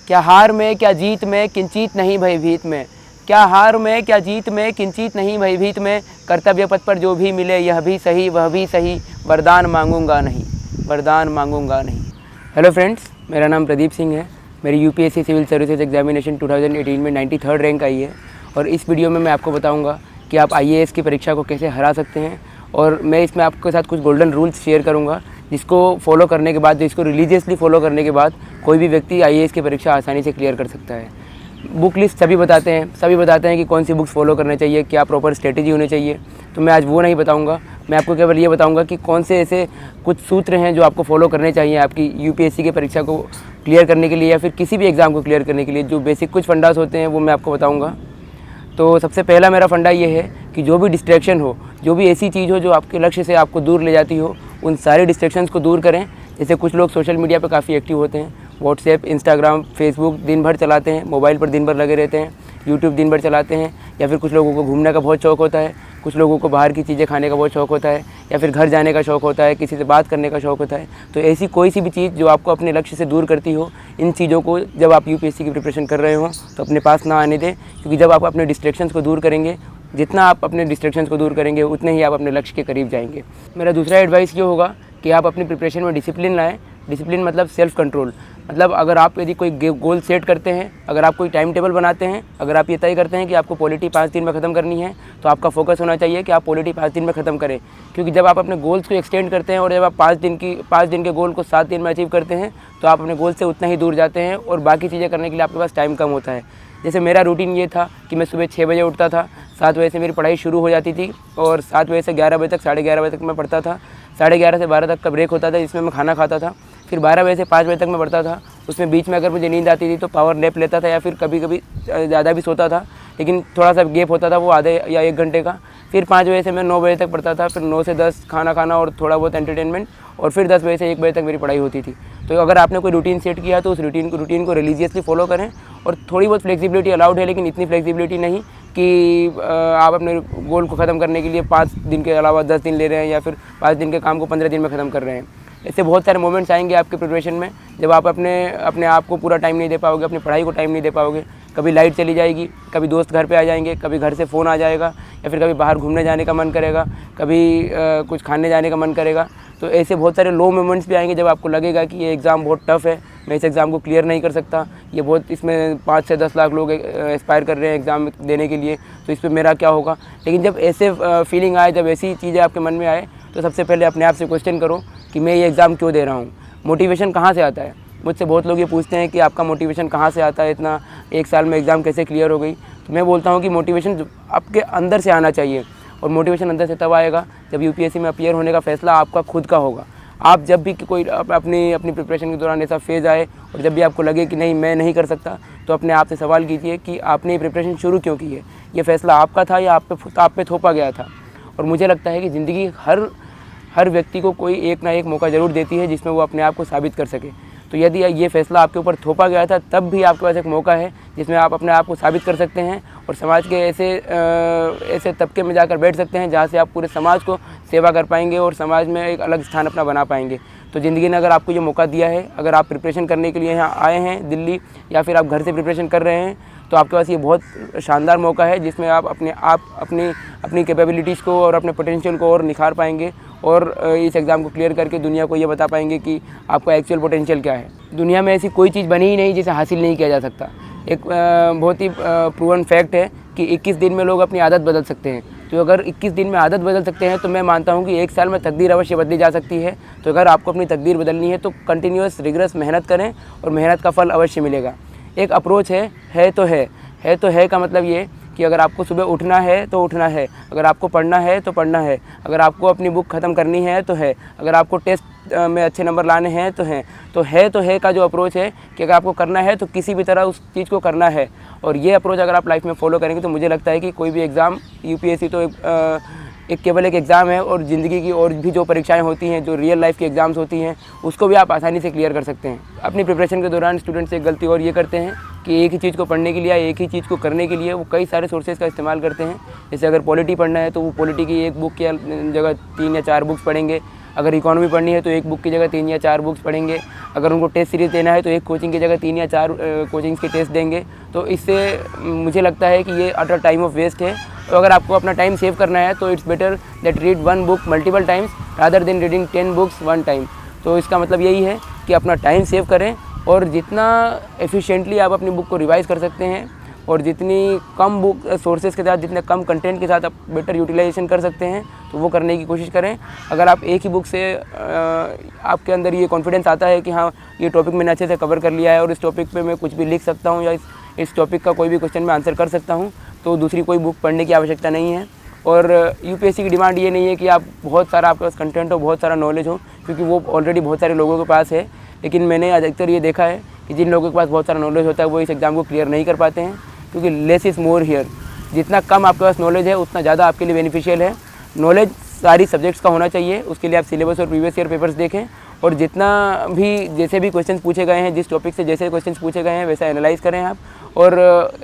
क्या हार में क्या जीत में किंचित नहीं भयभीत में, क्या हार में क्या जीत में किंचित नहीं भयभीत में, कर्तव्य पथ पर जो भी मिले यह भी सही वह भी सही, वरदान मांगूंगा नहीं, वरदान मांगूंगा नहीं। हेलो फ्रेंड्स, मेरा नाम प्रदीप सिंह है। मेरी यूपीएससी सिविल सर्विसेज एग्जामिनेशन 2018 में 93rd रैंक आई है और इस वीडियो में मैं आपको बताऊंगा कि आप आईएएस की परीक्षा को कैसे हरा सकते हैं। और मैं इसमें आपके साथ कुछ गोल्डन रूल्स शेयर करूंगा जिसको फॉलो करने के बाद, जिसको रिलीजियसली फॉलो करने के बाद कोई भी व्यक्ति आईएएस की परीक्षा आसानी से क्लियर कर सकता है। बुक लिस्ट सभी बताते हैं कि कौन सी बुक्स फॉलो करने चाहिए, क्या प्रॉपर स्ट्रेटेजी होनी चाहिए। तो मैं आज वो नहीं बताऊंगा, मैं आपको केवल ये बताऊंगा कि कौन से ऐसे कुछ सूत्र हैं जो आपको फॉलो करने चाहिए आपकी यूपीएससी की परीक्षा को क्लियर करने के लिए या फिर किसी भी एग्ज़ाम को क्लियर करने के लिए। जो बेसिक कुछ फंडास होते हैं वो मैं आपको बताऊँगा। तो सबसे पहला मेरा फंडा ये है कि जो भी डिस्ट्रैक्शन हो, जो भी ऐसी चीज़ हो जो आपके लक्ष्य से आपको दूर ले जाती हो, उन सारे डिस्ट्रैक्शंस को दूर करें। जैसे कुछ लोग सोशल मीडिया पर काफ़ी एक्टिव होते हैं, व्हाट्सएप, इंस्टाग्राम, फेसबुक दिन भर चलाते हैं, मोबाइल पर दिन भर लगे रहते हैं, यूट्यूब दिन भर चलाते हैं, या फिर कुछ लोगों को घूमने का बहुत शौक़ होता है, कुछ लोगों को बाहर की चीज़ें खाने का बहुत शौक़ होता है, या फिर घर जाने का शौक़ होता है, किसी से बात करने का शौक़ होता है। तो ऐसी कोई सी भी चीज़ जो आपको अपने लक्ष्य से दूर करती हो, इन चीज़ों को जब आप यूपीएससी की प्रिपरेशन कर रहे हो तो अपने पास ना आने दें। क्योंकि जब आप अपने डिस्ट्रैक्शंस को दूर करेंगे, जितना आप अपने डिस्ट्रैक्शंस को दूर करेंगे उतने ही आप अपने लक्ष्य के करीब जाएंगे। मेरा दूसरा एडवाइस ये होगा कि आप अपनी प्रिपरेशन में डिसिप्लिन लाएँ। डिसिप्लिन मतलब सेल्फ कंट्रोल। मतलब अगर आप यदि कोई गोल सेट करते हैं, अगर आप कोई टाइम टेबल बनाते हैं, अगर आप ये तय करते हैं कि आपको पॉलिटी 5 दिन में ख़त्म करनी है, तो आपका फोकस होना चाहिए कि आप पॉलिटी 5 दिन में ख़त्म करें। क्योंकि जब आप अपने गोल्स को एक्सटेंड करते हैं और जब आप 5 दिन के गोल को 7 दिन में अचीव करते हैं, तो आप अपने गोल से उतना ही दूर जाते हैं और बाकी चीज़ें करने के लिए आपके पास टाइम कम होता है। जैसे मेरा रूटीन ये था कि मैं सुबह 6 बजे उठता था, 7 बजे से मेरी पढ़ाई शुरू हो जाती थी और 7 बजे से 11 बजे तक, 11:30 बजे तक मैं पढ़ता था। 11:30 से 12 तक का ब्रेक होता था जिसमें मैं खाना खाता था। फिर 12 बजे से 5 बजे तक मैं पढ़ता था। उसमें बीच में अगर मुझे नींद आती थी तो पावर नैप लेता था या फिर कभी कभी ज़्यादा भी सोता था, लेकिन थोड़ा सा गैप होता था वो आधे या 1 घंटे का। फिर 5 बजे से मैं 9 बजे तक पढ़ता था। फिर 9 से 10 खाना खाना और थोड़ा बहुत एंटरटेनमेंट, और फिर 10 बजे से 1 बजे तक मेरी पढ़ाई होती थी। तो अगर आपने कोई रूटीन सेट किया तो उस रूटीन को रिलीजियसली फॉलो करें। और थोड़ी बहुत फ्लेक्सिबिलिटी अलाउड है, लेकिन इतनी फ्लेक्सिबिलिटी नहीं कि आप अपने गोल को ख़त्म करने के लिए 5 दिन के अलावा 10 दिन ले रहे हैं या फिर 5 दिन के काम को 15 दिन में ख़त्म कर रहे हैं। ऐसे बहुत सारे मोमेंट्स आएंगे आपके प्रिपरेशन में जब आप अपने आप को पूरा टाइम नहीं दे पाओगे, अपनी पढ़ाई को टाइम नहीं दे पाओगे। कभी लाइट चली जाएगी, कभी दोस्त घर पे आ जाएंगे, कभी घर से फ़ोन आ जाएगा, या फिर कभी बाहर घूमने जाने का मन करेगा, कभी कुछ खाने जाने का मन करेगा। तो ऐसे बहुत सारे लो मोमेंट्स भी आएंगे जब आपको लगेगा कि ये एग्ज़ाम बहुत टफ़ है, मैं इस एग्ज़ाम को क्लियर नहीं कर सकता, ये बहुत, इसमें 5 से 10 लाख लोग एस्पायर कर रहे हैं एग्ज़ाम देने के लिए, तो इस पर मेरा क्या होगा। लेकिन जब ऐसे फीलिंग आए, जब ऐसी चीज़ें आपके मन में आए, तो सबसे पहले अपने आप से क्वेश्चन करो कि मैं ये एग्ज़ाम क्यों दे रहा हूँ। मोटिवेशन कहाँ से आता है। मुझसे बहुत लोग ये पूछते हैं कि आपका मोटिवेशन कहाँ से आता है, इतना 1 साल में एग्ज़ाम कैसे क्लियर हो गई। तो मैं बोलता हूँ कि मोटिवेशन आपके अंदर से आना चाहिए, और मोटिवेशन अंदर से तब आएगा जब यूपीएससी में अपीयर होने का फ़ैसला आपका खुद का होगा। आप जब भी कोई अपनी प्रिपरेशन के दौरान ऐसा फेज़ आए और जब भी आपको लगे कि नहीं मैं नहीं कर सकता, तो अपने आप से सवाल कीजिए कि आपने ये प्रिपरेशन शुरू क्यों की है। ये फ़ैसला आपका था या आप पे थोपा गया था। और मुझे लगता है कि ज़िंदगी हर व्यक्ति को कोई एक ना एक मौका ज़रूर देती है जिसमें वो अपने आप को साबित कर सके। तो यदि ये फ़ैसला आपके ऊपर थोपा गया था, तब भी आपके पास एक मौका है जिसमें आप अपने आप को साबित कर सकते हैं और समाज के ऐसे तबके में जाकर बैठ सकते हैं जहाँ से आप पूरे समाज को सेवा कर पाएंगे और समाज में एक अलग स्थान अपना बना पाएंगे। तो ज़िंदगी ने अगर आपको ये मौका दिया है, अगर आप प्रिपरेशन करने के लिए यहाँ आए हैं दिल्ली, या फिर आप घर से प्रिपरेशन कर रहे हैं, तो आपके पास ये बहुत शानदार मौका है जिसमें आप अपनी कैपेबिलिटीज़ को और अपने पोटेंशियल को और निखार पाएंगे और इस एग्ज़ाम को क्लियर करके दुनिया को ये बता पाएंगे कि आपका एक्चुअल पोटेंशियल क्या है। दुनिया में ऐसी कोई चीज़ बनी ही नहीं जिसे हासिल नहीं किया जा सकता। एक बहुत ही प्रूवन फैक्ट है कि 21 दिन में लोग अपनी आदत बदल सकते हैं। तो अगर 21 दिन में आदत बदल सकते हैं, तो मैं मानता हूँ कि 1 साल में तकदीर अवश्य बदली जा सकती है। तो अगर आपको अपनी तकदीर बदलनी है तो कंटिन्यूअस रिगरस मेहनत करें और मेहनत का फल अवश्य मिलेगा। एक अप्रोच है तो है का मतलब ये कि अगर आपको सुबह उठना है तो उठना है, अगर आपको पढ़ना है तो पढ़ना है, अगर आपको अपनी बुक ख़त्म करनी है तो है, अगर आपको टेस्ट में अच्छे नंबर लाने हैं तो है का जो अप्रोच है कि अगर आपको करना है तो किसी भी तरह उस चीज़ को करना है। और ये अप्रोच अगर आप लाइफ में फॉलो करेंगे तो मुझे लगता है कि कोई भी एग्ज़ाम, यूपीएससी तो केवल एक एग्ज़ाम है, और ज़िंदगी की और भी जो परीक्षाएं होती हैं, जो रियल लाइफ की एग्ज़ाम्स होती हैं, उसको भी आप आसानी से क्लियर कर सकते हैं। अपनी प्रिपरेशन के दौरान स्टूडेंट्स एक गलती और ये करते हैं कि एक ही चीज़ को पढ़ने के लिए या एक ही चीज़ को करने के लिए वो कई सारे सोर्सेज़ का इस्तेमाल करते हैं। जैसे अगर पॉलिटी पढ़ना है तो वो पॉलिटी की एक बुक की जगह 3 या 4 बुक्स पढ़ेंगे। अगर इकोनॉमी पढ़नी है तो एक बुक की जगह 3 या 4 बुक्स पढ़ेंगे। अगर उनको टेस्ट सीरीज़ देना है तो एक कोचिंग की जगह 3 या 4 कोचिंग्स के टेस्ट देंगे। तो इससे मुझे लगता है कि ये अटर टाइम ऑफ वेस्ट है। तो अगर आपको अपना टाइम सेव करना है तो it's better that read 1 book multiple times rather than reading 10 books 1 time. तो इसका मतलब यही है कि अपना टाइम सेव करें और जितना एफिशिएंटली आप अपनी बुक को रिवाइज़ कर सकते हैं और जितनी कम बुक सोर्सेज के साथ, जितने कम कंटेंट के साथ आप बेटर यूटिलाइजेशन कर सकते हैं तो वो करने की कोशिश करें। अगर आप एक ही बुक से आपके अंदर ये कॉन्फिडेंस आता है कि हाँ ये टॉपिक मैंने अच्छे से कवर कर लिया है और इस टॉपिक पे मैं कुछ भी लिख सकता हूँ या इस टॉपिक का कोई भी क्वेश्चन मैं आंसर कर सकता हूँ, तो दूसरी कोई बुक पढ़ने की आवश्यकता नहीं है। और यूपीएससी की डिमांड ये नहीं है कि आप बहुत सारा आपके पास कंटेंट हो, बहुत सारा नॉलेज हो, क्योंकि वो ऑलरेडी बहुत सारे लोगों के पास है। लेकिन मैंने अधिकतर ये देखा है कि जिन लोगों के पास बहुत सारा नॉलेज होता है वो इस एग्ज़ाम को क्लियर नहीं कर पाते हैं, क्योंकि लेस इज़ मोर हियर। जितना कम आपके पास नॉलेज है उतना ज़्यादा आपके लिए बेनिफिशियल है। नॉलेज सारी सब्जेक्ट्स का होना चाहिए, उसके लिए आप सिलेबस और प्रीवियस ईयर पेपर्स देखें और जितना भी जैसे भी क्वेश्चन पूछे गए हैं, जिस टॉपिक से जैसे क्वेश्चन पूछे गए हैं वैसा एनालाइज करें आप और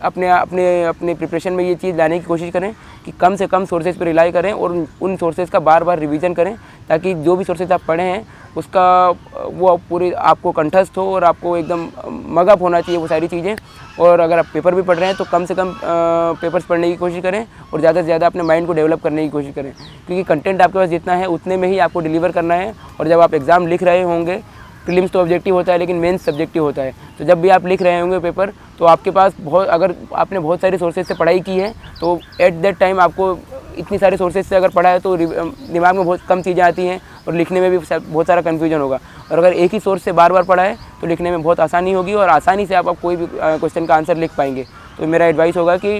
अपने प्रिपरेशन में ये चीज़ लाने की कोशिश करें कि कम से कम सोर्सेज पर रिलाई करें और उन सोर्सेज का बार बार रिवीजन करें, ताकि जो भी सोर्सेज आप पढ़े हैं उसका वो पूरी आपको कंठस्थ हो और आपको एकदम मगअप होना चाहिए वो सारी चीज़ें। और अगर आप पेपर भी पढ़ रहे हैं तो कम से कम पेपर्स पढ़ने की कोशिश करें और ज़्यादा से ज़्यादा अपने माइंड को डेवलप करने की कोशिश करें, क्योंकि कंटेंट आपके पास जितना है उतने में ही आपको डिलीवर करना है। और जब आप एग्ज़ाम लिख रहे होंगे, प्रीलिम्स तो ऑब्जेक्टिव होता है लेकिन मेंस सब्जेक्टिव होता है, तो जब भी आप लिख रहे होंगे पेपर तो आपके पास अगर आपने बहुत सारे सोर्सेज से पढ़ाई की है तो एट दैट टाइम आपको इतनी सारे सोर्सेज से अगर पढ़ा है तो दिमाग में बहुत कम चीज़ें आती हैं और लिखने में भी बहुत सारा कन्फ्यूजन होगा। और अगर एक ही सोर्स से बार बार पढ़ा है तो लिखने में बहुत आसानी होगी और आसानी से आप कोई भी क्वेश्चन का आंसर लिख पाएंगे। तो मेरा एडवाइस होगा कि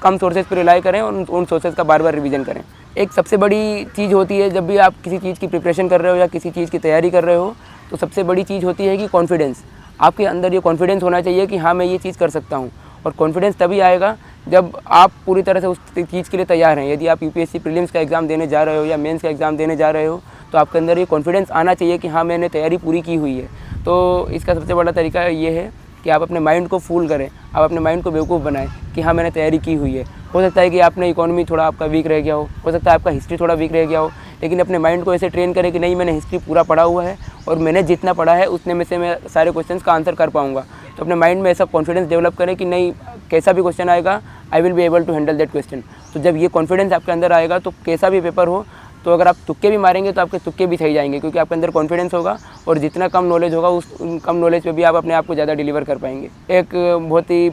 कम सोर्सेज पर रिलाई करें और उन सोर्सेज का बार बार रिवीजन करें। एक सबसे बड़ी चीज़ होती है जब भी आप किसी चीज़ की प्रिपरेशन कर रहे हो या किसी चीज़ की तैयारी कर रहे हो, तो सबसे बड़ी चीज़ होती है कि कॉन्फिडेंस। आपके अंदर ये कॉन्फिडेंस होना चाहिए कि हाँ मैं ये चीज़ कर सकता हूँ। और कॉन्फिडेंस तभी आएगा जब आप पूरी तरह से उस चीज़ के लिए तैयार हैं। यदि आप यूपीएससी प्रीलिम्स का एग्ज़ाम देने जा रहे हो या मेंस का एग्ज़ाम देने जा रहे हो तो आपके अंदर ये कॉन्फिडेंस आना चाहिए कि हाँ मैंने तैयारी पूरी की हुई है। तो इसका सबसे बड़ा तरीका ये है कि आप अपने माइंड को फूल करें, आप अपने माइंड को बेवकूफ़ बनाएं कि हाँ मैंने तैयारी की हुई है। हो सकता है कि आपने इकोनॉमी थोड़ा आपका वीक रह गया हो सकता है आपका हिस्ट्री थोड़ा वीक रह गया हो, लेकिन अपने माइंड को ऐसे ट्रेन करें कि नहीं मैंने हिस्ट्री पूरा पढ़ा हुआ है और मैंने जितना पढ़ा है उतने में से मैं सारे क्वेश्चंस का आंसर कर पाऊँगा। तो अपने माइंड में ऐसा कॉन्फिडेंस डेवलप करें कि नहीं कैसा भी क्वेश्चन आएगा I will be able to handle that question. तो जब ये कॉन्फिडेंस आपके अंदर आएगा तो कैसा भी पेपर हो, तो अगर आप तुक्के भी मारेंगे तो आपके तुक्के भी सही जाएंगे, क्योंकि आपके अंदर कॉन्फिडेंस होगा और जितना कम नॉलेज होगा उस कम नॉलेज पे भी आप अपने आप को ज़्यादा डिलीवर कर पाएंगे। एक बहुत ही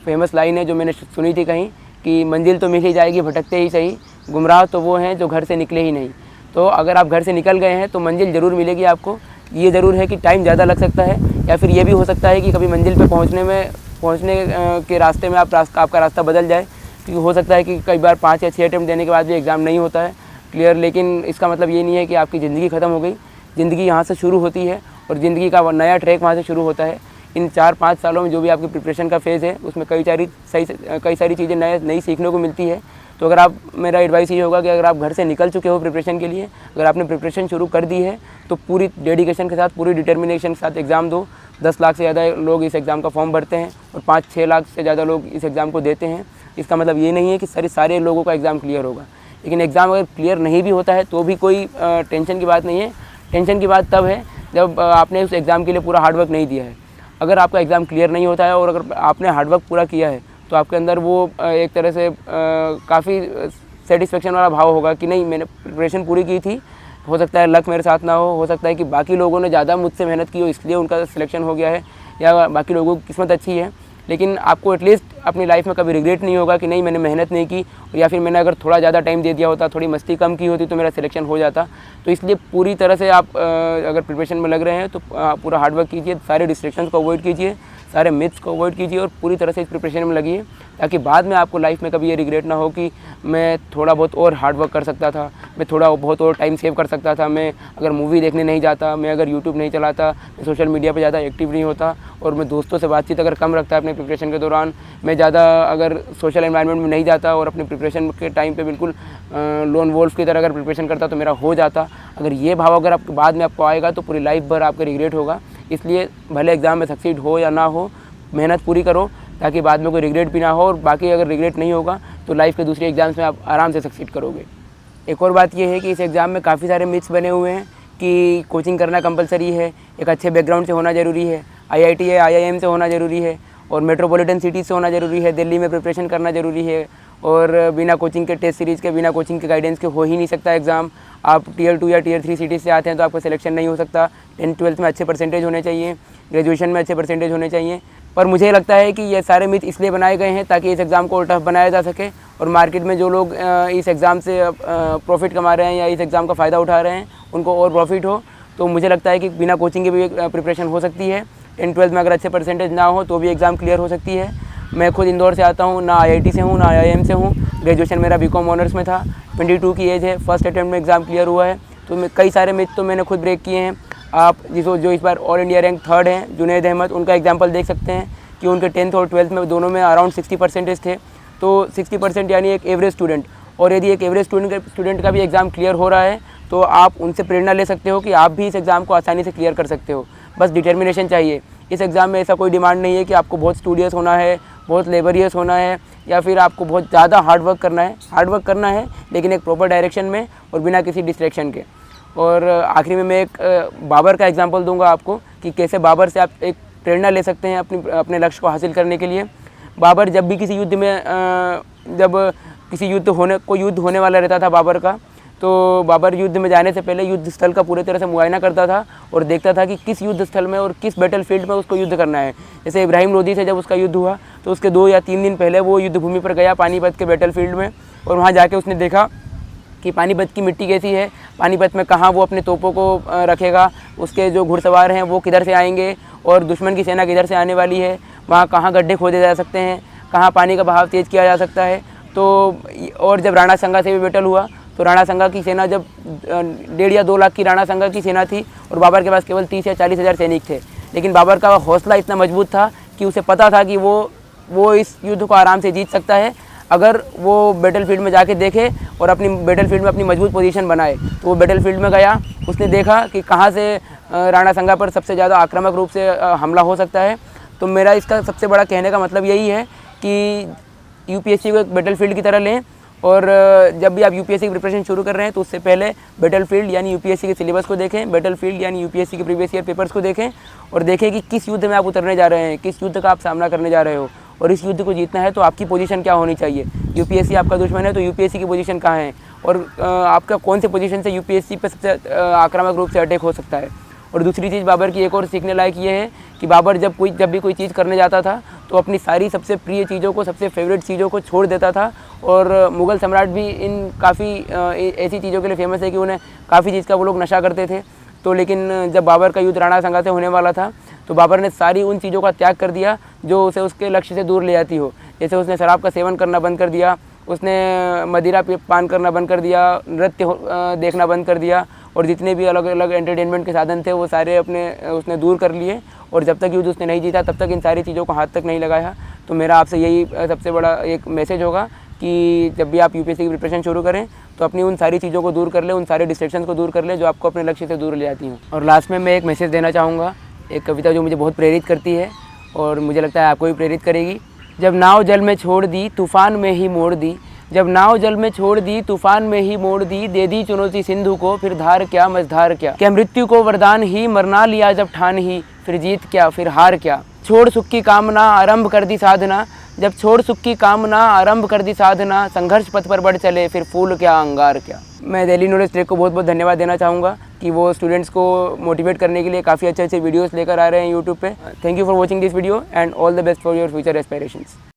फेमस लाइन है जो मैंने सुनी थी कहीं कि मंजिल तो मिल ही जाएगी भटकते ही सही, गुमराह तो वो हैं जो घर से निकले ही नहीं। तो अगर आप घर से निकल गए हैं तो मंजिल ज़रूर मिलेगी आपको। ये ज़रूर है कि टाइम ज़्यादा लग सकता है या फिर ये भी हो सकता है कि कभी मंजिल पे पहुंचने के रास्ते में आपका रास्ता बदल जाए, क्योंकि हो सकता है कि कई बार 5 या 6 अटेम्प्ट देने के बाद भी एग्ज़ाम नहीं होता है क्लियर। लेकिन इसका मतलब ये नहीं है कि आपकी ज़िंदगी ख़त्म हो गई। ज़िंदगी यहाँ से शुरू होती है और ज़िंदगी का नया ट्रैक वहाँ से शुरू होता है। इन 4-5 सालों में जो भी आपकी प्रिपरेशन का फेज़ है उसमें कई सारी चीज़ें नई सीखने को मिलती है। तो अगर आप मेरा एडवाइस ये होगा कि अगर आप घर से निकल चुके हो प्रिपरेशन के लिए, अगर आपने प्रिपरेशन शुरू कर दी है तो पूरी डेडिकेशन के साथ, पूरी डिटर्मिनेशन के साथ एग्ज़ाम दो। 10 लाख से ज़्यादा लोग इस एग्ज़ाम का फॉर्म भरते हैं और 5-6 लाख से ज़्यादा लोग इस एग्ज़ाम को देते हैं। इसका मतलब ये नहीं है कि सारे लोगों का एग्ज़ाम क्लियर होगा, लेकिन एग्ज़ाम अगर क्लियर नहीं भी होता है तो भी कोई टेंशन की बात नहीं है। टेंशन की बात तब है जब आपने उस एग्ज़ाम के लिए पूरा हार्डवर्क नहीं दिया है। अगर आपका एग्ज़ाम क्लियर नहीं होता है और अगर आपने हार्डवर्क पूरा किया है तो आपके अंदर वो एक तरह से काफ़ी सेटिस्फेक्शन वाला भाव होगा कि नहीं मैंने प्रिपरेशन पूरी की थी। हो सकता है लक मेरे साथ ना हो सकता है कि बाकी लोगों ने ज़्यादा मुझसे मेहनत की हो इसलिए उनका सिलेक्शन हो गया है, या बाकी लोगों की किस्मत अच्छी है। लेकिन आपको एटलीस्ट अपनी लाइफ में कभी रिग्रेट नहीं होगा कि नहीं मैंने मेहनत नहीं की, या फिर मैंने अगर थोड़ा ज़्यादा टाइम दे दिया होता, थोड़ी मस्ती कम की होती तो मेरा सिलेक्शन हो जाता। तो इसलिए पूरी तरह से आप अगर प्रिपरेशन में लग रहे हैं तो पूरा हार्डवर्क कीजिए, सारे डिस्ट्रैक्शंस को अवॉइड कीजिए, सारे मिथ्स को अवॉइड कीजिए और पूरी तरह से इस प्रिपरेशन में लगिए, ताकि बाद में आपको लाइफ में कभी ये रिग्रेट ना हो कि मैं थोड़ा बहुत और हार्ड वर्क कर सकता था, मैं थोड़ा बहुत और टाइम सेव कर सकता था, मैं अगर मूवी देखने नहीं जाता, मैं अगर यूट्यूब नहीं चलाता, मैं सोशल मीडिया पे ज़्यादा एक्टिव नहीं होता और मैं दोस्तों से बातचीत अगर कम रखता अपने प्रिपरेशन के दौरान, मैं ज़्यादा अगर सोशल एनवायरनमेंट में नहीं जाता और अपने प्रिपरेशन के टाइम पे बिल्कुल लोन वोल्फ की तरह अगर प्रिपरेशन करता तो मेरा हो जाता। अगर ये भाव अगर आपके बाद में आपको आएगा तो पूरी लाइफ भर आपका रिग्रेट होगा। इसलिए भले एग्ज़ाम में सक्सीड हो या ना हो, मेहनत पूरी करो ताकि बाद में कोई रिग्रेट भी ना हो, और बाकी अगर रिग्रेट नहीं होगा तो लाइफ के दूसरे एग्ज़ाम्स में आप आराम से सक्सीड करोगे। एक और बात ये है कि इस एग्ज़ाम में काफ़ी सारे मिथ्स बने हुए हैं कि कोचिंग करना कंपलसरी है, एक अच्छे बैकग्राउंड से होना ज़रूरी है, IIT या IIM से होना ज़रूरी है और मेट्रोपॉलिटन सिटी से होना ज़रूरी है, दिल्ली में प्रिपरेशन करना ज़रूरी है और बिना कोचिंग के टेस्ट सीरीज़ के, बिना कोचिंग के गाइडेंस के हो ही नहीं सकता एग्ज़ाम। आप Tier 2 या Tier 3 सिटी से आते हैं तो आपका सिलेक्शन नहीं हो सकता। 10th-12th में अच्छे परसेंटेज होने चाहिए, ग्रेजुएशन में अच्छे परसेंटेज होने चाहिए। पर मुझे लगता है कि ये सारे मिथ इसलिए बनाए गए हैं ताकि इस एग्ज़ाम को और टफ बनाया जा सके और मार्केट में जो लोग इस एग्ज़ाम से प्रॉफिट कमा रहे हैं या इस एग्ज़ाम का फ़ायदा उठा रहे हैं उनको और प्रॉफिट हो। तो मुझे लगता है कि बिना कोचिंग के भी प्रिपरेशन हो सकती है। 10th-12th में अगर अच्छे परसेंटेज ना हो तो भी एग्ज़ाम क्लियर हो सकती है। मैं खुद इंदौर से आता हूँ, ना IIT से हूँ ना IIM से हूँ। ग्रेजुएशन मेरा BCom ऑनर्स में था। 22 की एज है, फर्स्ट अटैम्प्ट में एग्ज़ाम क्लियर हुआ है। तो कई सारे मिथ तो मैंने खुद ब्रेक किए हैं। आप जो इस बार ऑल इंडिया रैंक 3rd हैं, जुनैद अहमद, उनका एग्जाम्पल देख सकते हैं कि उनके 10th और 12th में दोनों में अराउंड 60% थे। तो 60% यानी एक एवरेज स्टूडेंट। और यदि एक एवरेज स्टूडेंट का भी एग्ज़ाम क्लियर हो रहा है तो आप उनसे प्रेरणा ले सकते हो कि आप भी इस एग्ज़ाम को आसानी से क्लियर कर सकते हो। बस डिटर्मिनेशन चाहिए। इस एग्ज़ाम में ऐसा कोई डिमांड नहीं है कि आपको बहुत स्टूडियस होना है, बहुत लेबरियस होना है या फिर आपको बहुत ज़्यादा हार्ड वर्क करना है। हार्ड वर्क करना है लेकिन एक प्रॉपर डायरेक्शन में और बिना किसी डिस्ट्रैक्शन के। और आखिरी में मैं एक बाबर का एग्जांपल दूंगा आपको कि कैसे बाबर से आप एक प्रेरणा ले सकते हैं अपने लक्ष्य को हासिल करने के लिए। बाबर जब भी किसी युद्ध में जब किसी युद्ध होने वाला रहता था बाबर का, तो बाबर युद्ध में जाने से पहले युद्ध स्थल का पूरी तरह से मुआयना करता था और देखता था कि किस युद्ध स्थल में और किस बैटल फील्ड में उसको युद्ध करना है। जैसे इब्राहिम लोदी से जब उसका युद्ध हुआ तो उसके 2 या 3 दिन पहले वो युद्ध भूमि पर गया पानीपत के बैटल फील्ड में और वहाँ जाके उसने देखा कि पानीपत की मिट्टी कैसी है, पानीपत में कहाँ वो अपने तोपों को रखेगा, उसके जो घुड़सवार हैं वो किधर से आएंगे और दुश्मन की सेना किधर से आने वाली है, वहाँ कहाँ गड्ढे खोदे जा सकते हैं, कहाँ पानी का बहाव तेज़ किया जा सकता है। तो और जब राणा संगा से भी बैटल हुआ तो राणा संगा की सेना जब 1.5 या 2 लाख की राणा संगा की सेना थी और बाबर के पास केवल 30 या 40 हज़ार सैनिक थे, लेकिन बाबर का हौसला इतना मजबूत था कि उसे पता था कि वो इस युद्ध को आराम से जीत सकता है अगर वो बैटल फील्ड में जाके देखे और अपनी बैटल फील्ड में अपनी मजबूत पोजीशन बनाए। तो वो बैटल फील्ड में गया, उसने देखा कि कहाँ से राणा संगा पर सबसे ज़्यादा आक्रामक रूप से हमला हो सकता है। तो मेरा इसका सबसे बड़ा कहने का मतलब यही है कि UPSC को एक बैटल फील्ड की तरह लें और जब भी आप UPSC की प्रिपरेशन शुरू कर रहे हैं तो उससे पहले बैटल फील्ड यानी UPSC के सिलेबस को देखें, बैटल फील्ड यानी UPSC के प्रीवियस ईयर पेपर्स को देखें और देखें कि किस युद्ध में आप उतरने जा रहे हैं, किस युद्ध का आप सामना करने जा रहे हो और इस युद्ध को जीतना है तो आपकी पोजीशन क्या होनी चाहिए। UPSC आपका दुश्मन है तो UPSC की पोजीशन कहाँ है और आपका कौन से पोजीशन से UPSC पर सबसे आक्रामक रूप से अटैक हो सकता है। और दूसरी चीज़ बाबर की एक और सीखने लायक ये है कि बाबर जब भी कोई चीज़ करने जाता था तो अपनी सारी सबसे प्रिय चीज़ों को, सबसे फेवरेट चीज़ों को छोड़ देता था। और मुग़ल सम्राट भी इन काफ़ी ऐसी चीज़ों के लिए फेमस है कि उन्हें काफ़ी चीज़ का वो लोग नशा करते थे। तो लेकिन जब बाबर का युद्ध राणा संगा से होने वाला था तो बाबर ने सारी उन चीज़ों का त्याग कर दिया जो उसे उसके लक्ष्य से दूर ले जाती हो। जैसे उसने शराब का सेवन करना बंद कर दिया, उसने मदिरा पान करना बंद कर दिया, नृत्य देखना बंद कर दिया और जितने भी अलग अलग एंटरटेनमेंट के साधन थे वो सारे उसने दूर कर लिए। और जब तक युद्ध उसने नहीं जीता तब तक इन सारी चीज़ों को हाथ तक नहीं लगाया। तो मेरा आपसे यही सबसे बड़ा एक मैसेज होगा कि जब भी आप UPSC की प्रिपरेशन शुरू करें तो अपनी उन सारी चीज़ों को दूर कर ले, उन सारे डिस्ट्रैक्शंस को दूर कर ले जो आपको अपने लक्ष्य से दूर ले जाती हैं। और लास्ट में मैं एक मैसेज देना चाहूँगा, एक कविता जो मुझे बहुत प्रेरित करती है और मुझे लगता है आपको भी प्रेरित करेगी। जब नाव जल में छोड़ दी तूफ़ान में ही मोड़ दी, जब नाव जल में छोड़ दी तूफ़ान में ही मोड़ दी, दे दी चुनौती सिंधु को फिर धार क्या मझधार क्या मृत्यु को वरदान ही मरना लिया जब ठान ही, फिर जीत क्या फिर हार क्या। छोड़ सुख की कामना आरंभ कर दी साधना, जब छोड़ सुख की कामना आरंभ कर दी साधना, संघर्ष पथ पर बढ़ चले फिर फूल क्या अंगार क्या। मैं दिल्ली नॉलेज ट्रैक को बहुत बहुत धन्यवाद देना चाहूँगा कि वो स्टूडेंट्स को मोटिवेट करने के लिए काफ़ी अच्छे अच्छे वीडियोस लेकर आ रहे हैं यूट्यूब पे। Thank you for watching this video and all the best for your future aspirations.